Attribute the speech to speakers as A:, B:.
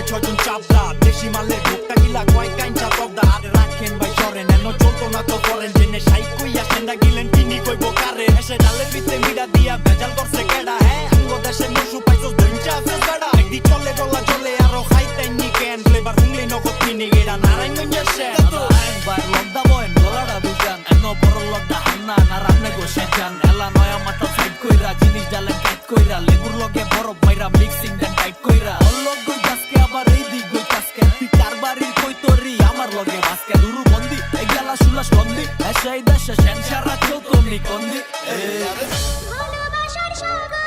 A: ছজন চাপদা দেশি মালের ভোক্তা গিলা কয় কাইঞ্চা তবদা আরে রাখেন ভাই সরেন এনো চলতো না তো করেন জেনে সাই কইয়া সেন্ডা গিলেন তিনি কইব কারে এসে ডালের ভিতরে মিডা দিয়া ভেজাল করছে কেডা হ্যাঁ আঙ্গ দেশে মুসু পাইছস দইঞ্চা আছে বেড়া একদি চলে ডলা চলে আরো খাইতেন নি কেন ফ্লেভার হুংলি নগদ কিনে গেরা নারায়ণগঞ্জে সে
B: একবার লকদা বয়েন গলাটা বিজান এনো বড় লকদা হান্না না রামনে গো সেজান এলা নয়া মাথা সাইড কইরা জিনিস ডালেন টাইট কইরা লেবুর লগে বরফ মাইরা মিক্সিং দেন টাইট কইরা অলক গই গাছকে আবার এই দিক গই কাসকে তুই কারবারির কই তোরি আমার লগে বাসকে দুরু বন্দি এগালা শুলাস বন্দি এসে দেশে সেনসারা চৌতনি কন্দি
C: ভালোবাসার সাগর